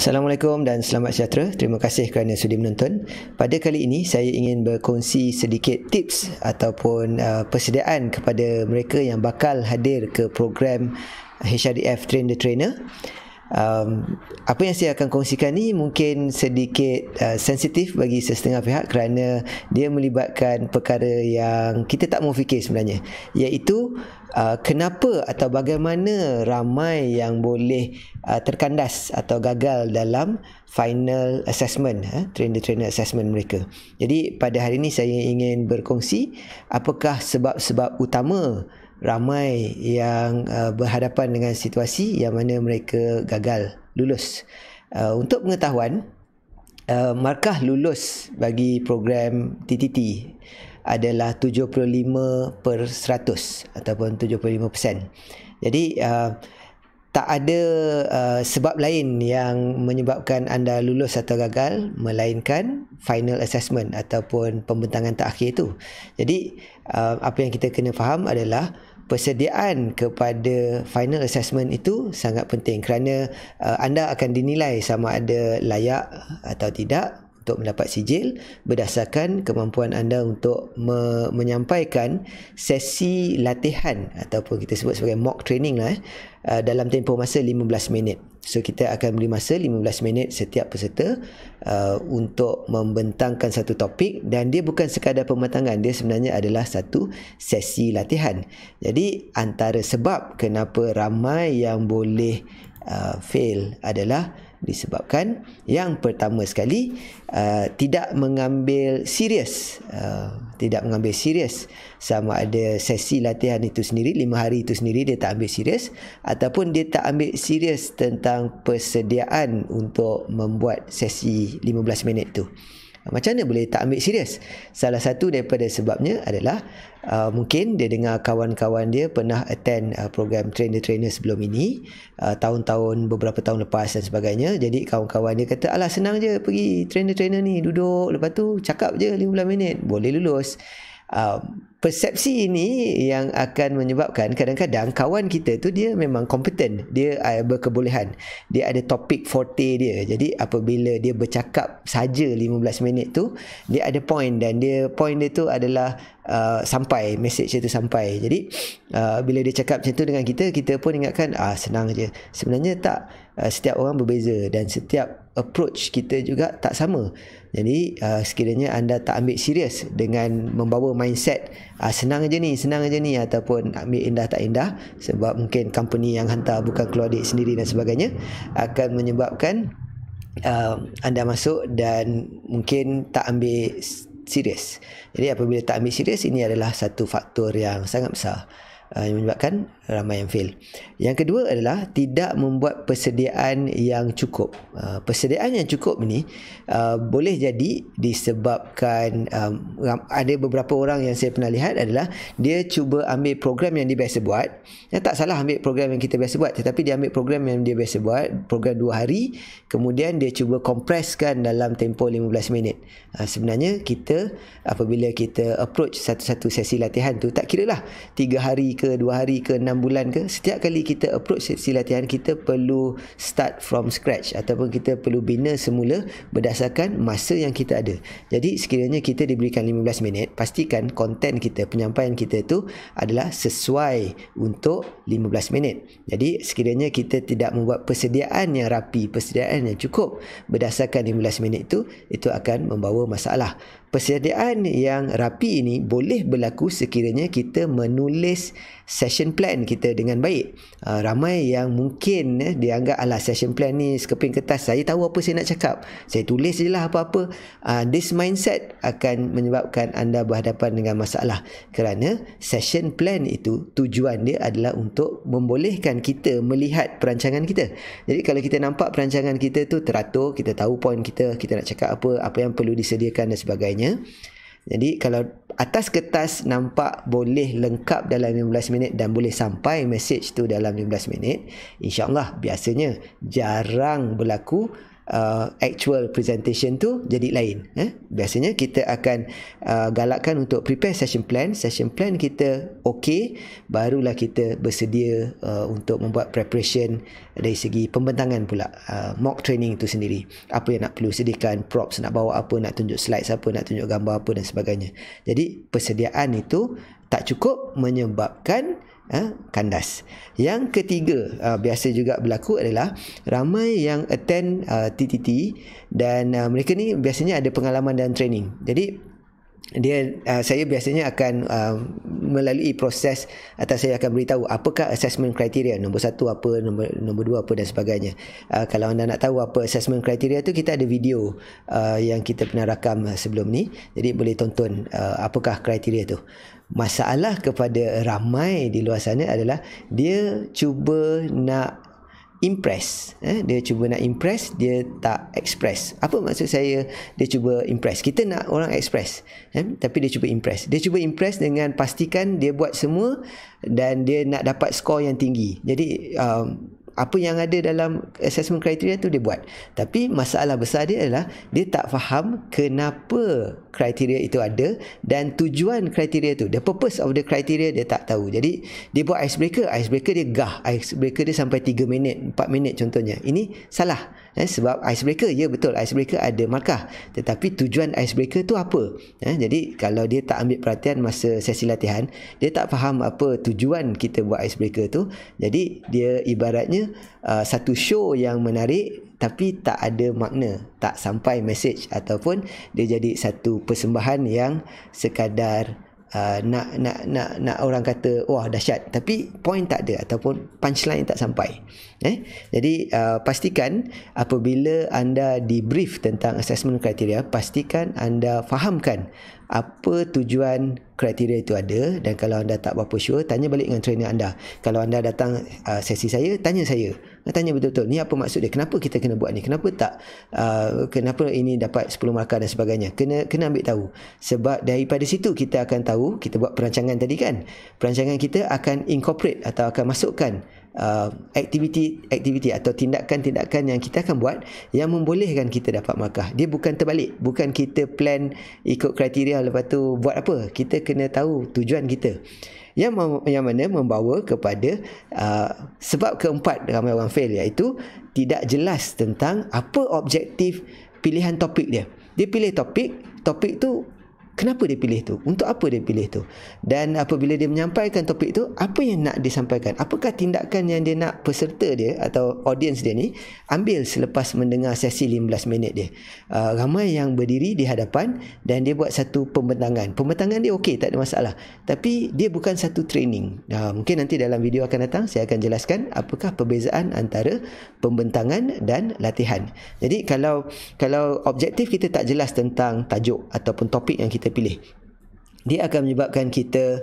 Assalamualaikum dan selamat sejahtera. Terima kasih kerana sudi menonton. Pada kali ini saya ingin berkongsi sedikit tips ataupun persediaan kepada mereka yang bakal hadir ke program HRDF Train the Trainer. Apa yang saya akan kongsikan ni mungkin sedikit sensitif bagi sesetengah pihak kerana dia melibatkan perkara yang kita tak mau fikir sebenarnya, iaitu kenapa atau bagaimana ramai yang boleh terkandas atau gagal dalam final assessment, train the trainer assessment mereka. Jadi pada hari ini saya ingin berkongsi apakah sebab-sebab utama ramai yang berhadapan dengan situasi yang mana mereka gagal lulus. Untuk pengetahuan, markah lulus bagi program TTT adalah 75% ataupun 75%. Jadi tak ada sebab lain yang menyebabkan anda lulus atau gagal melainkan final assessment ataupun pembentangan terakhir itu. Jadi apa yang kita kena faham adalah persediaan kepada final assessment itu sangat penting kerana anda akan dinilai sama ada layak atau tidak untuk mendapat sijil berdasarkan kemampuan anda untuk menyampaikan sesi latihan ataupun kita sebut sebagai mock training lah, dalam tempoh masa 15 minit. So kita akan beri masa 15 minit setiap peserta untuk membentangkan satu topik, dan dia bukan sekadar pembentangan, dia sebenarnya adalah satu sesi latihan. Jadi antara sebab kenapa ramai yang boleh fail adalah disebabkan yang pertama sekali tidak mengambil serius sama ada sesi latihan itu sendiri, 5 hari itu sendiri dia tak ambil serius, ataupun dia tak ambil serius tentang persediaan untuk membuat sesi 15 minit tu. Macam mana boleh tak ambil serius? Salah satu daripada sebabnya adalah mungkin dia dengar kawan-kawan dia pernah attend program Train the Trainer sebelum ini, tahun-tahun, beberapa tahun lepas dan sebagainya. Jadi kawan-kawan dia kata, alah senang je pergi Train the Trainer ni, duduk lepas tu cakap je 15 minit boleh lulus. Persepsi ini yang akan menyebabkan kadang-kadang kawan kita tu dia memang kompeten, dia berkebolehan, dia ada topik forte dia. Jadi apabila dia bercakap saja 15 minit tu, dia ada point, dan point dia tu adalah sampai, message dia tu sampai. Jadi bila dia cakap macam tu dengan kita, kita pun ingatkan senang je. Sebenarnya tak, setiap orang berbeza dan setiap approach kita juga tak sama. Jadi sekiranya anda tak ambil serius dengan membawa mindset senang je ni ataupun ambil indah tak indah, sebab mungkin company yang hantar bukan keluar duit sendiri dan sebagainya, akan menyebabkan anda masuk dan mungkin tak ambil serius. Jadi apabila tak ambil serius, ini adalah satu faktor yang sangat besar yang menyebabkan ramai yang fail. Yang kedua adalah tidak membuat persediaan yang cukup. Persediaan yang cukup ni boleh jadi disebabkan ada beberapa orang yang saya pernah lihat adalah dia cuba ambil program yang dia biasa buat. Tak salah ambil program yang kita biasa buat, tetapi dia ambil program yang dia biasa buat, program 2 hari, kemudian dia cuba kompreskan dalam tempoh 15 minit. Sebenarnya kita apabila kita approach satu-satu sesi latihan tu, tak kira lah 3 hari ke 2 hari ke 6 bulan ke, setiap kali kita approach sesi latihan, kita perlu start from scratch ataupun kita perlu bina semula berdasarkan masa yang kita ada. Jadi sekiranya kita diberikan 15 minit, pastikan konten kita, penyampaian kita tu adalah sesuai untuk 15 minit. Jadi sekiranya kita tidak membuat persediaan yang rapi, persediaan yang cukup berdasarkan 15 minit itu akan membawa masalah. Persediaan yang rapi ini boleh berlaku sekiranya kita menulis session plan kita dengan baik. Ramai yang mungkin dia anggap alah session plan ni sekeping kertas, saya tahu apa saya nak cakap, saya tulis je lah apa-apa. This mindset akan menyebabkan anda berhadapan dengan masalah, kerana session plan itu tujuan dia adalah untuk membolehkan kita melihat perancangan kita. Jadi kalau kita nampak perancangan kita tu teratur, kita tahu point kita nak cakap apa yang perlu disediakan dan sebagainya. Jadi kalau atas kertas nampak boleh lengkap dalam 15 minit dan boleh sampai message tu dalam 15 minit, insya-Allah biasanya jarang berlaku actual presentation tu jadi lain. Biasanya kita akan galakkan untuk prepare session plan. Session plan kita okey, barulah kita bersedia untuk membuat preparation dari segi pembentangan pula, mock training itu sendiri. Apa yang nak perlu sediakan, props nak bawa apa, nak tunjuk slides apa, nak tunjuk gambar apa dan sebagainya. Jadi persediaan itu tak cukup menyebabkan kandas. Yang ketiga, biasa juga berlaku adalah ramai yang attend TTT dan mereka ni biasanya ada pengalaman dalam training. Jadi saya biasanya akan melalui proses atau saya akan beritahu apakah assessment criteria, nombor 1 apa, nombor 2 apa dan sebagainya. Kalau anda nak tahu apa assessment criteria tu, kita ada video yang kita pernah rakam sebelum ni, jadi boleh tonton apakah kriteria tu. Masalah kepada ramai di luar sana adalah dia cuba nak impress, dia cuba nak impress, dia tak express. Apa maksud saya dia cuba impress? Kita nak orang express, tapi dia cuba impress. Dia cuba impress dengan pastikan dia buat semua dan dia nak dapat skor yang tinggi. Jadi apa yang ada dalam assessment criteria tu dia buat. Tapi masalah besar dia adalah dia tak faham kenapa kriteria itu ada dan tujuan kriteria tu. The purpose of the criteria dia tak tahu. Jadi dia buat icebreaker dia gah. Icebreaker dia sampai 3 minit, 4 minit contohnya. Ini salah. Sebab icebreaker, ya betul, icebreaker ada markah. Tetapi tujuan icebreaker tu apa? Jadi kalau dia tak ambil perhatian masa sesi latihan, dia tak faham apa tujuan kita buat icebreaker tu. Jadi dia ibaratnya satu show yang menarik tapi tak ada makna, tak sampai message, ataupun dia jadi satu persembahan yang sekadar nak orang kata wah dahsyat tapi point tak ada ataupun punchline tak sampai. Jadi pastikan apabila anda debrief tentang assessment criteria, pastikan anda fahamkan apa tujuan kriteria itu ada, dan kalau anda tak berapa sure, tanya balik dengan trainer anda. Kalau anda datang sesi saya, tanya betul-betul ni apa maksud dia, kenapa kita kena buat ni, kenapa tak kenapa ini dapat 10 markah dan sebagainya. Kena ambil tahu, sebab daripada situ kita akan tahu. Kita buat perancangan tadi kan, perancangan kita akan incorporate atau akan masukkan aktiviti atau tindakan-tindakan yang kita akan buat yang membolehkan kita dapat markah. Dia bukan terbalik, bukan kita plan ikut kriteria lepas tu buat apa. Kita kena tahu tujuan kita, yang mana membawa kepada sebab keempat ramai orang fail, iaitu tidak jelas tentang apa objektif pilihan topik dia. Dia pilih topik tu, kenapa dia pilih tu? Untuk apa dia pilih tu? Dan apabila dia menyampaikan topik tu, apa yang nak disampaikan? Apakah tindakan yang dia nak peserta dia atau audience dia ni ambil selepas mendengar sesi 15 minit dia? Ramai yang berdiri di hadapan dan dia buat satu pembentangan. Pembentangan dia okey, tak ada masalah. Tapi dia bukan satu training. Mungkin nanti dalam video akan datang saya akan jelaskan apakah perbezaan antara pembentangan dan latihan. Jadi kalau objektif kita tak jelas tentang tajuk ataupun topik yang kita pilih, dia akan menyebabkan kita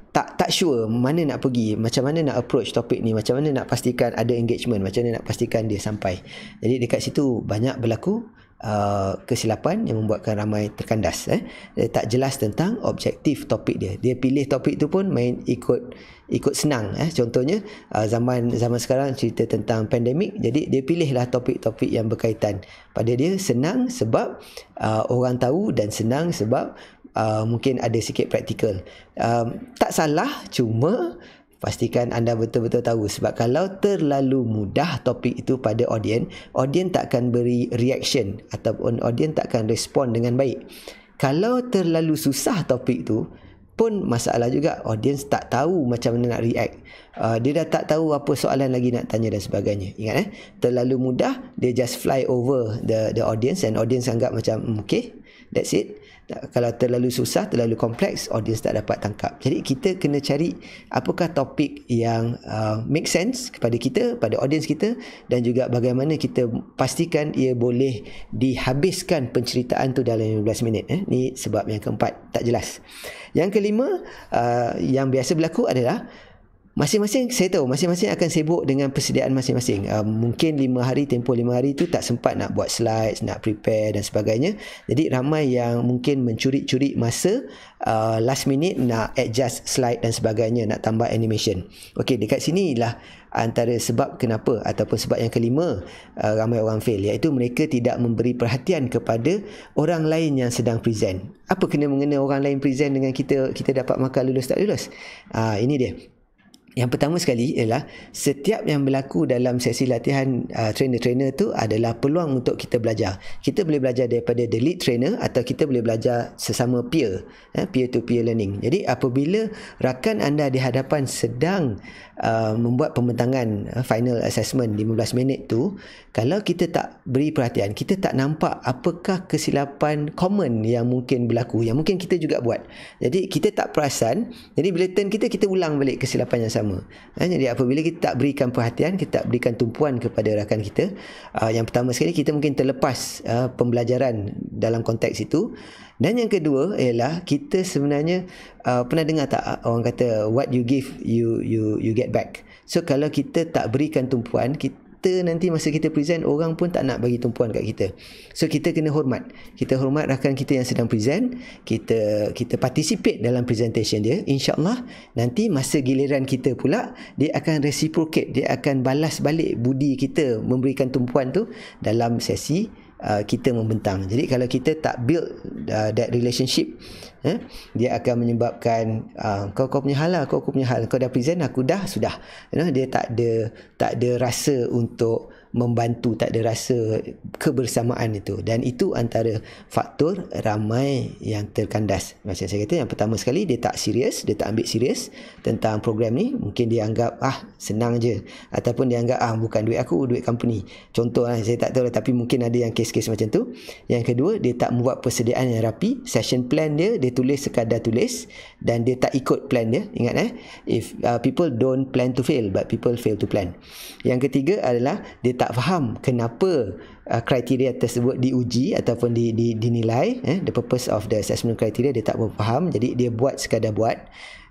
tak sure mana nak pergi, macam mana nak approach topik ni, macam mana nak pastikan ada engagement, macam mana nak pastikan dia sampai. Jadi dekat situ banyak berlaku kesilapan yang membuatkan ramai terkandas. Dia tak jelas tentang objektif topik dia. Dia pilih topik tu pun main ikut senang. Contohnya zaman sekarang cerita tentang pandemik, jadi dia pilihlah topik-topik yang berkaitan pada dia. Senang sebab orang tahu, dan senang sebab mungkin ada sikit praktikal. Tak salah, cuma pastikan anda betul-betul tahu, sebab kalau terlalu mudah topik itu pada audience tak akan beri reaction ataupun audience tak akan respon dengan baik. Kalau terlalu susah topik tu pun masalah juga, audience tak tahu macam mana nak react. Dia dah tak tahu apa soalan lagi nak tanya dan sebagainya. Ingat terlalu mudah, dia just fly over the audience, and audience anggap macam okay, that's it. Kalau terlalu susah, terlalu kompleks, audience tak dapat tangkap. Jadi kita kena cari apakah topik yang make sense kepada kita, pada audience kita, dan juga bagaimana kita pastikan ia boleh dihabiskan penceritaan tu dalam 15 minit. Ni sebab yang keempat, tak jelas. Yang kelima, yang biasa berlaku adalah masing-masing, saya tahu masing-masing akan sibuk dengan persediaan masing-masing. Mungkin 5 hari, tempoh 5 hari tu tak sempat nak buat slides, nak prepare dan sebagainya. Jadi ramai yang mungkin mencuri-curi masa, last minute nak adjust slide dan sebagainya, nak tambah animation. Okey, dekat sini lah antara sebab kenapa ataupun sebab yang kelima ramai orang fail, iaitu mereka tidak memberi perhatian kepada orang lain yang sedang present. Apa kena mengena orang lain present dengan kita dapat markah lulus tak lulus? Ini dia. Yang pertama sekali ialah setiap yang berlaku dalam sesi latihan trainer-trainer tu adalah peluang untuk kita belajar. Kita boleh belajar daripada the lead trainer atau kita boleh belajar sesama peer, peer-to-peer learning. Jadi apabila rakan anda di hadapan sedang membuat pembentangan final assessment 15 minit tu, kalau kita tak beri perhatian, kita tak nampak apakah kesilapan common yang mungkin berlaku, yang mungkin kita juga buat. Jadi kita tak perasan, jadi bila turn kita ulang balik kesilapan yang sama. Jadi apabila kita tak berikan perhatian, kita tak berikan tumpuan kepada rakan kita, yang pertama sekali kita mungkin terlepas pembelajaran dalam konteks itu. Dan yang kedua ialah kita sebenarnya pernah dengar tak orang kata what you give you get back. So kalau kita tak berikan tumpuan, kita nanti masa kita present, orang pun tak nak bagi tumpuan kat kita. So kita kena hormat. Kita hormat rakan kita yang sedang present, kita participate dalam presentation dia. InsyaAllah nanti masa giliran kita pula, dia akan reciprocate, dia akan balas balik budi kita memberikan tumpuan tu dalam sesi kita membentang. Jadi kalau kita tak build that relationship, dia akan menyebabkan kau punya hal lah, kau punya hal, kau dah present, aku dah, sudah. Dia tak ada rasa untuk membantu, tak ada rasa kebersamaan itu. Dan itu antara faktor ramai yang terkandas. Macam saya kata, yang pertama sekali dia tak serius, dia tak ambil serius tentang program ni. Mungkin dia anggap senang je, ataupun dia anggap bukan duit aku, duit company. Contoh saya tak tahu lah, tapi mungkin ada yang kes-kes macam tu. Yang kedua, dia tak membuat persediaan yang rapi. Session plan dia tulis sekadar tulis, dan dia tak ikut plan dia. Ingat if people don't plan to fail, but people fail to plan. Yang ketiga adalah dia tak faham kenapa kriteria tersebut diuji ataupun dinilai, the purpose of the assessment criteria, dia tak faham, jadi dia buat sekadar buat.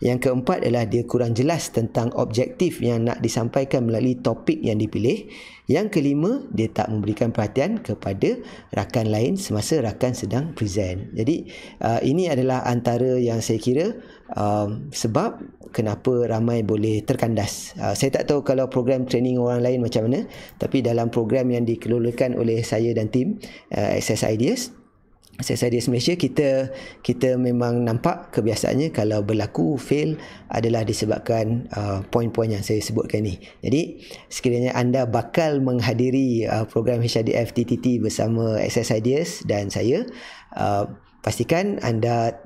Yang keempat adalah dia kurang jelas tentang objektif yang nak disampaikan melalui topik yang dipilih. Yang kelima, dia tak memberikan perhatian kepada rakan lain semasa rakan sedang present. Jadi ini adalah antara yang saya kira sebab kenapa ramai boleh terkandas. Saya tak tahu kalau program training orang lain macam mana, tapi dalam program yang dikelolakan oleh saya dan tim Access Ideas Malaysia, kita memang nampak kebiasaannya kalau berlaku fail adalah disebabkan poin-poin yang saya sebutkan ni. Jadi sekiranya anda bakal menghadiri program HRDF TTT bersama Access Ideas dan saya, pastikan anda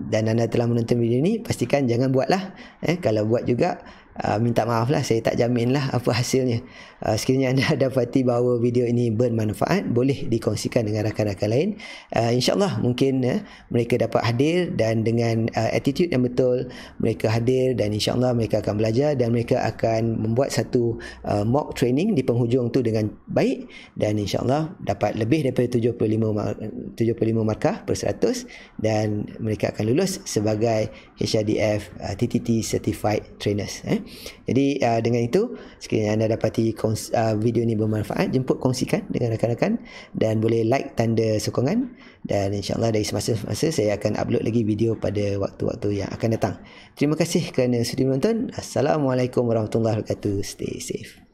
telah menonton video ni, pastikan jangan buatlah. Kalau buat juga, minta maaf lah, saya tak jamin lah apa hasilnya. Sekiranya anda dapati bahawa video ini bermanfaat, boleh dikongsikan dengan rakan-rakan lain. InsyaAllah mungkin mereka dapat hadir, dan dengan attitude yang betul mereka hadir, dan insyaAllah mereka akan belajar, dan mereka akan membuat satu mock training di penghujung tu dengan baik, dan insyaAllah dapat lebih daripada 75 markah per 100, dan mereka akan lulus sebagai HRDF TTT Certified Trainers. Jadi dengan itu, sekiranya anda dapati video ini bermanfaat, jemput kongsikan dengan rakan-rakan, dan boleh like tanda sokongan, dan insyaAllah dari semasa ke semasa saya akan upload lagi video pada waktu-waktu yang akan datang. Terima kasih kerana sudi menonton. Assalamualaikum warahmatullahi wabarakatuh. Stay safe.